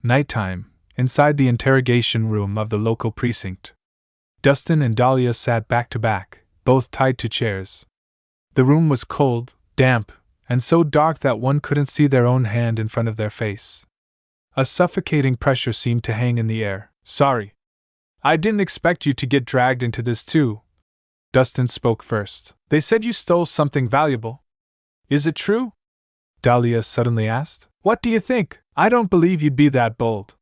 Nighttime, inside the interrogation room of the local precinct. Dustin and Dahlia sat back to back, both tied to chairs. The room was cold, damp, and so dark that one couldn't see their own hand in front of their face. A suffocating pressure seemed to hang in the air. "Sorry. I didn't expect you to get dragged into this too." Dustin spoke first. "They said you stole something valuable. Is it true?" Dahlia suddenly asked. "What do you think? I don't believe you'd be that bold.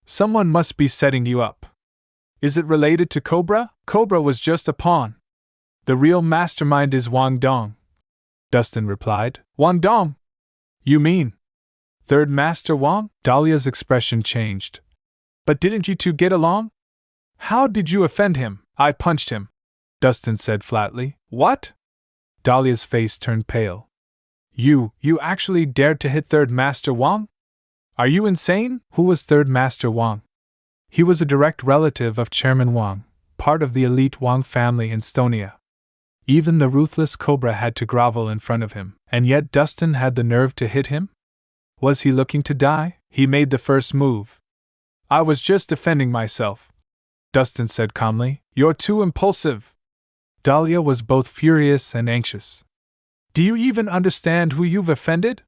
Someone must be setting you up. Is it related to Cobra?" "Cobra was just a pawn. The real mastermind is Wang Dong," Dustin replied. "Wang Dong? You mean Third Master Wang?" Dahlia's expression changed. "But didn't you two get along? How did you offend him?" "I punched him," Dustin said flatly. "What?" Dahlia's face turned pale. You actually dared to hit Third Master Wang? Are you insane?" "Who was Third Master Wang?" "He was a direct relative of Chairman Wang, part of the elite Wang family in Stonia. Even the ruthless Cobra had to grovel in front of him, and yet Dustin had the nerve to hit him? Was he looking to die?" "He made the first move. I was just defending myself," Dustin said calmly. "You're too impulsive." Dahlia was both furious and anxious. "Do you even understand who you've offended?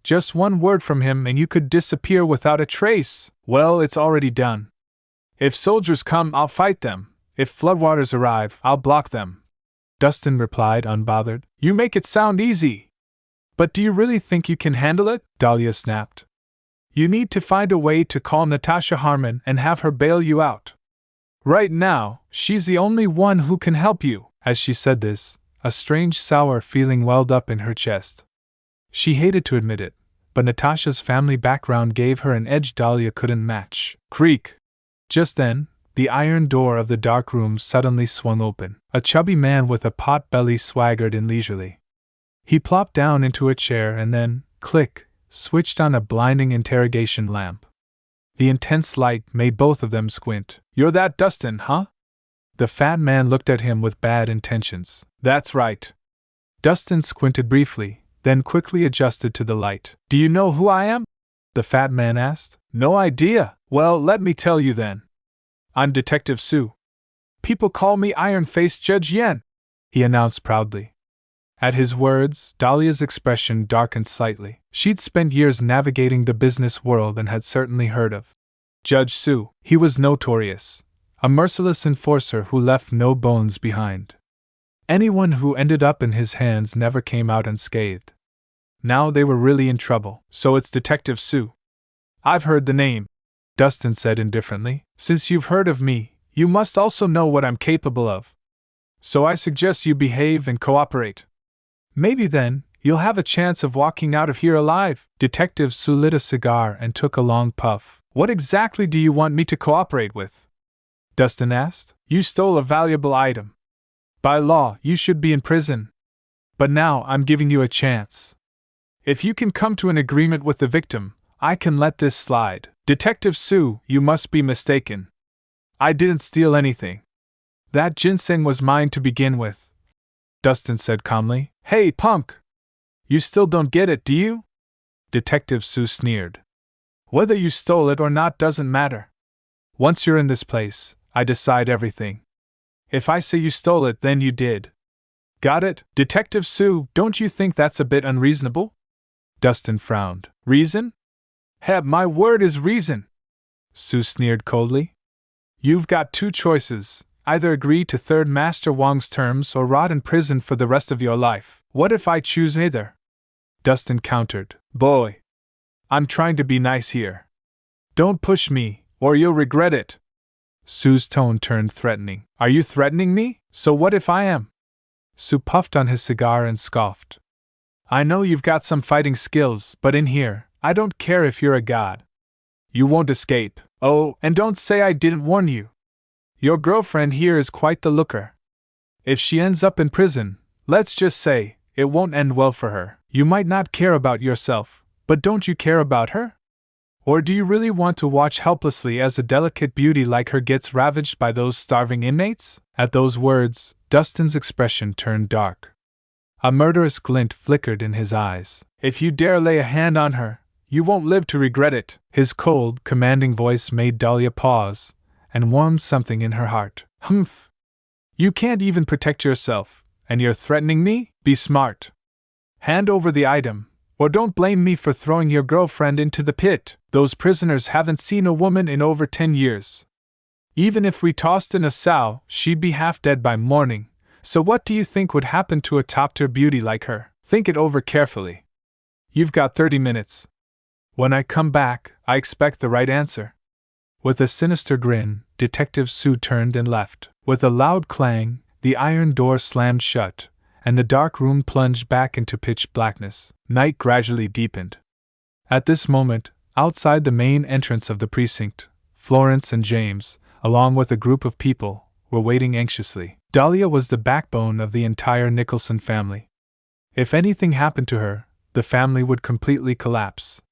Just one word from him and you could disappear without a trace." "Well, it's already done. If soldiers come, I'll fight them. If floodwaters arrive, I'll block them," Dustin replied unbothered. "You make it sound easy. But do you really think you can handle it?" Dahlia snapped. "You need to find a way to call Natasha Harmon and have her bail you out. Right now, she's the only one who can help you." As she said this, a strange sour feeling welled up in her chest. She hated to admit it, but Natasha's family background gave her an edge Dahlia couldn't match. Creak! Just then, the iron door of the dark room suddenly swung open. A chubby man with a pot belly swaggered in leisurely. He plopped down into a chair and then, click, switched on a blinding interrogation lamp. The intense light made both of them squint. "You're that Dustin, huh?" The fat man looked at him with bad intentions. "That's right." Dustin squinted briefly, then quickly adjusted to the light. "Do you know who I am?" the fat man asked. "No idea." "Well, let me tell you then. I'm Detective Sue. People call me Iron-Faced Judge Yen," he announced proudly. At his words, Dahlia's expression darkened slightly. She'd spent years navigating the business world and had certainly heard of Judge Sue. He was notorious, a merciless enforcer who left no bones behind. Anyone who ended up in his hands never came out unscathed. Now they were really in trouble. "So it's Detective Sue." "I've heard the name," Dustin said indifferently. "Since you've heard of me, you must also know what I'm capable of. So I suggest you behave and cooperate. Maybe then, you'll have a chance of walking out of here alive." Detective Sue lit a cigar and took a long puff. "What exactly do you want me to cooperate with?" Dustin asked. "You stole a valuable item. By law, you should be in prison. But now I'm giving you a chance. If you can come to an agreement with the victim, I can let this slide." "Detective Sue, you must be mistaken. I didn't steal anything. That ginseng was mine to begin with," Dustin said calmly. "Hey, punk! You still don't get it, do you?" Detective Sue sneered. "Whether you stole it or not doesn't matter. Once you're in this place, I decide everything. If I say you stole it, then you did. Got it?" "Detective Sue, don't you think that's a bit unreasonable?" Dustin frowned. "Reason? Heb, my word is reason!" Sue sneered coldly. "You've got two choices. Either agree to Third Master Wang's terms or rot in prison for the rest of your life." "What if I choose neither?" Dustin countered. "Boy, I'm trying to be nice here. Don't push me, or you'll regret it." Sue's tone turned threatening. "Are you threatening me? So what if I am?" Sue puffed on his cigar and scoffed. "I know you've got some fighting skills, but in here, I don't care if you're a god. You won't escape. Oh, and don't say I didn't warn you. Your girlfriend here is quite the looker. If she ends up in prison, let's just say, it won't end well for her. You might not care about yourself, but don't you care about her? Or do you really want to watch helplessly as a delicate beauty like her gets ravaged by those starving inmates?" At those words, Dustin's expression turned dark. A murderous glint flickered in his eyes. "If you dare lay a hand on her, You won't live to regret it. His cold, commanding voice made Dahlia pause, and warmed something in her heart. Humph! You can't even protect yourself, and you're threatening me? Be smart. Hand over the item, or don't blame me for throwing your girlfriend into the pit. Those prisoners haven't seen a woman in over 10 years. Even if we tossed in a sow, she'd be half dead by morning. So what do you think would happen to a top-tier beauty like her? Think it over carefully. You've got 30 minutes. When I come back, I expect the right answer. With a sinister grin, Detective Sue turned and left. With a loud clang, the iron door slammed shut, and the dark room plunged back into pitch blackness. Night gradually deepened. At this moment, outside the main entrance of the precinct, Florence and James, along with a group of people, were waiting anxiously. Dahlia was the backbone of the entire Nicholson family. If anything happened to her, the family would completely collapse.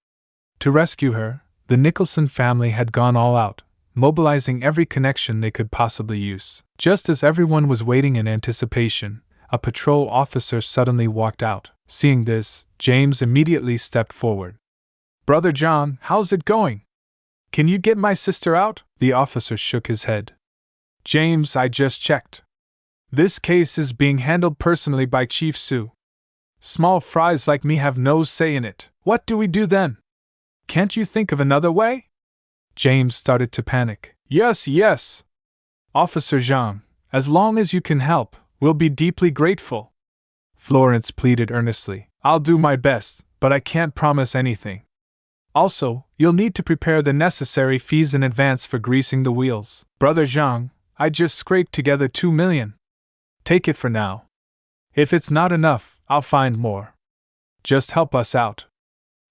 To rescue her, the Nicholson family had gone all out, mobilizing every connection they could possibly use. Just as everyone was waiting in anticipation, a patrol officer suddenly walked out. Seeing this, James immediately stepped forward. "Brother John, how's it going? Can you get my sister out?" The officer shook his head. "James, I just checked. This case is being handled personally by Chief Sue. Small fries like me have no say in it. What do we do then? Can't you think of another way?" James started to panic. Yes. Officer Jean, as long as you can help, we'll be deeply grateful." Florence pleaded earnestly. "I'll do my best, but I can't promise anything. Also, you'll need to prepare the necessary fees in advance for greasing the wheels. Brother Jean, I just scraped together 2 million. Take it for now. If it's not enough, I'll find more. Just help us out.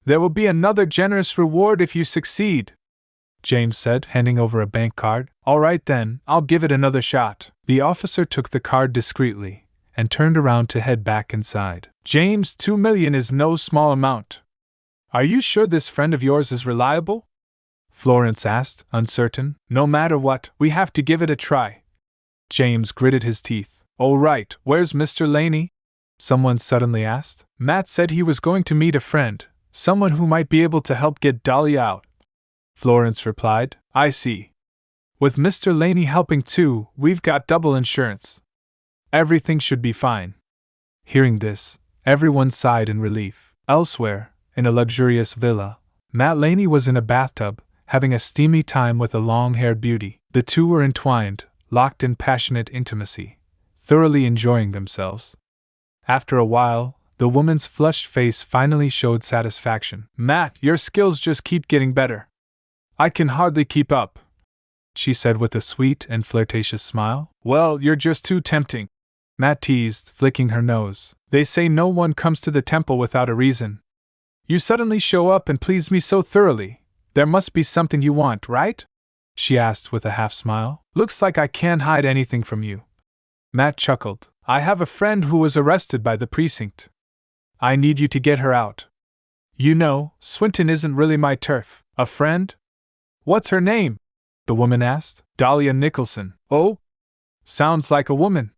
There will be another generous reward if you succeed," James said, handing over a bank card. "All right then, I'll give it another shot." The officer took the card discreetly and turned around to head back inside. "James, 2 million is no small amount. Are you sure this friend of yours is reliable?" Florence asked, uncertain. "No matter what, we have to give it a try." James gritted his teeth. "Oh right, where's Mr. Laney?" someone suddenly asked. "Matt said he was going to meet a friend, someone who might be able to help get Dahlia out," Florence replied. "I see. With Mr. Laney helping too, we've got double insurance. Everything should be fine." Hearing this, everyone sighed in relief. Elsewhere, in a luxurious villa, Matt Laney was in a bathtub, having a steamy time with a long-haired beauty. The two were entwined, locked in passionate intimacy, thoroughly enjoying themselves. After a while, the woman's flushed face finally showed satisfaction. "Matt, your skills just keep getting better. I can hardly keep up," she said with a sweet and flirtatious smile. "Well, you're just too tempting," Matt teased, flicking her nose. "They say no one comes to the temple without a reason. You suddenly show up and please me so thoroughly. There must be something you want, right?" she asked with a half-smile. "Looks like I can't hide anything from you." Matt chuckled. "I have a friend who was arrested by the precinct. I need you to get her out. You know, Swinton isn't really my turf." "A friend? What's her name?" the woman asked. "Dahlia Nicholson." "Oh? Sounds like a woman.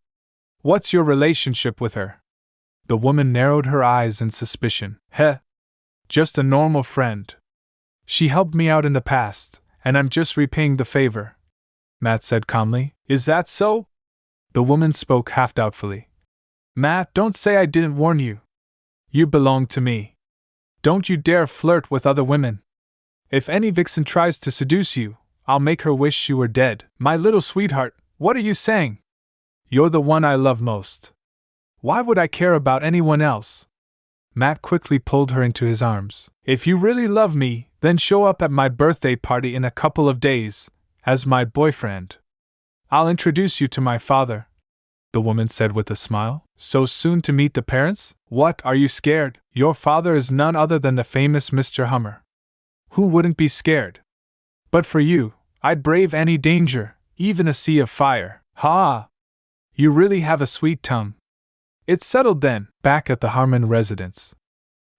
What's your relationship with her?" The woman narrowed her eyes in suspicion. Just a normal friend. She helped me out in the past, and I'm just repaying the favor," Matt said calmly. "Is that so?" The woman spoke half doubtfully. "Matt, don't say I didn't warn you. You belong to me. Don't you dare flirt with other women. If any vixen tries to seduce you, I'll make her wish she were dead." "My little sweetheart, what are you saying? You're the one I love most. Why would I care about anyone else?" Matt quickly pulled her into his arms. "If you really love me, then show up at my birthday party in a couple of days, as my boyfriend. I'll introduce you to my father," the woman said with a smile. "So soon to meet the parents? What, are you scared? Your father is none other than the famous Mr. Hummer. Who wouldn't be scared? But for you, I'd brave any danger, even a sea of fire." "Ha! You really have a sweet tongue. It's settled then." Back at the Harmon residence,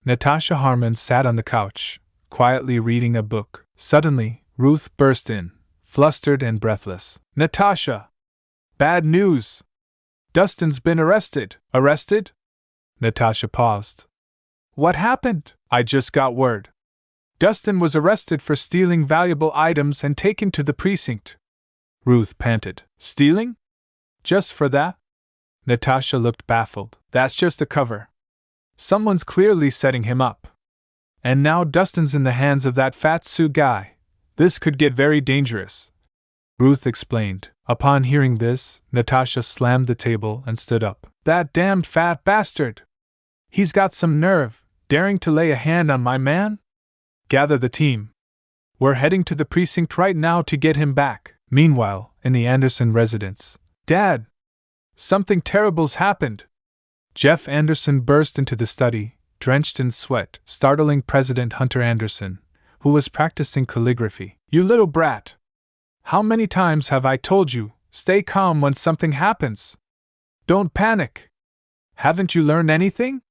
Natasha Harmon sat on the couch, quietly reading a book. Suddenly, Ruth burst in, flustered and breathless. "Natasha! Bad news! Dustin's been arrested." "Arrested?" Natasha paused. "What happened?" "I just got word. Dustin was arrested for stealing valuable items and taken to the precinct. Ruth panted. Stealing? Just for that? Natasha looked baffled. That's just a cover. Someone's clearly setting him up. And now Dustin's in the hands of that fat Sue guy. This could get very dangerous. Ruth explained. Upon hearing this, Natasha slammed the table and stood up. That damned fat bastard! He's got some nerve, daring to lay a hand on my man? Gather the team. We're heading to the precinct right now to get him back. Meanwhile, in the Anderson residence. Dad! Something terrible's happened! Jeff Anderson burst into the study, drenched in sweat, startling President Hunter Anderson, who was practicing calligraphy. You little brat! How many times have I told you, stay calm when something happens? Don't panic! Haven't you learned anything?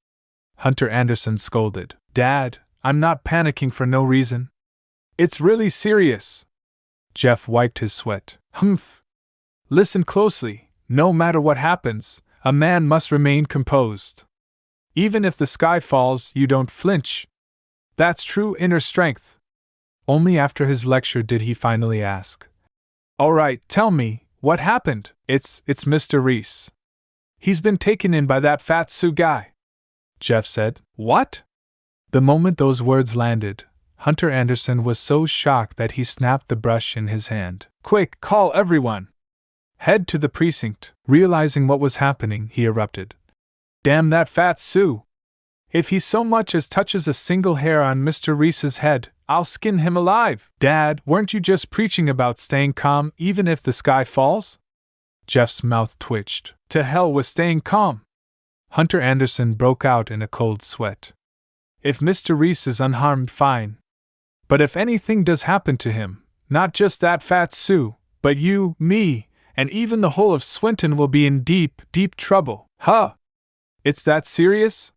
Hunter Anderson scolded. Dad, I'm not panicking for no reason. It's really serious. Jeff wiped his sweat. Humph. Listen closely. No matter what happens, a man must remain composed. Even if the sky falls, you don't flinch. That's true inner strength. Only after his lecture did he finally ask. All right, tell me, what happened? It's Mr. Rhys. He's been taken in by that fat Sioux guy. Jeff said. What? The moment those words landed, Hunter Anderson was so shocked that he snapped the brush in his hand. Quick, call everyone! Head to the precinct. Realizing what was happening, he erupted. Damn that fat Sioux! If he so much as touches a single hair on Mr. Rhys's head, I'll skin him alive. Dad, weren't you just preaching about staying calm even if the sky falls? Jeff's mouth twitched. To hell with staying calm! Hunter Anderson broke out in a cold sweat. If Mr. Rhys is unharmed, fine. But if anything does happen to him, not just that fat Sioux, but you, me, and even the whole of Swinton will be in deep, deep trouble. Huh? It's that serious?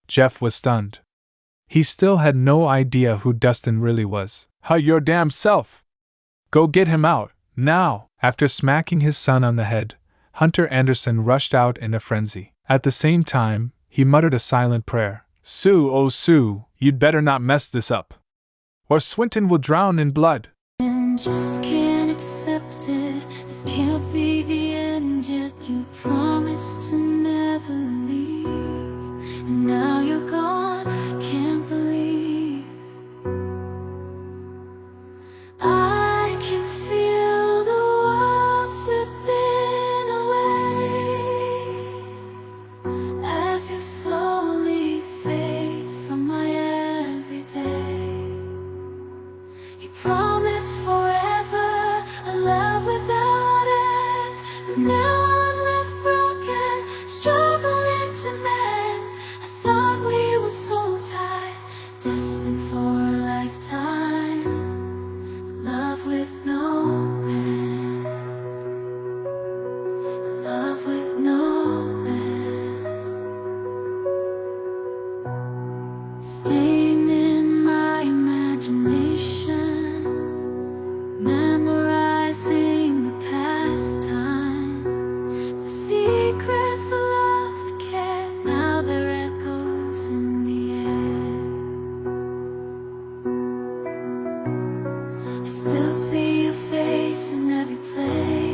Jeff was stunned. He still had no idea who Dustin really was. Your damn self! Go get him out, now! After smacking his son on the head, Hunter Anderson rushed out in a frenzy. At the same time, he muttered a silent prayer. Sue, oh Sue, you'd better not mess this up. Or Swinton will drown in blood. And just can't accept it. This can't be the end yet. You promised to never leave. And now you're gone. Can't believe. I can feel the world slipping away as you slowly fade from my everyday. You promised forever a love without end, but now I'm left broken, struggling to mend. I thought we were so tied, destined for a lifetime, love with no end, love with no end. Staying in my imagination, memorizing the past time, the secrets, the love, the care, now they're echoes in the air. I still see your face in every place.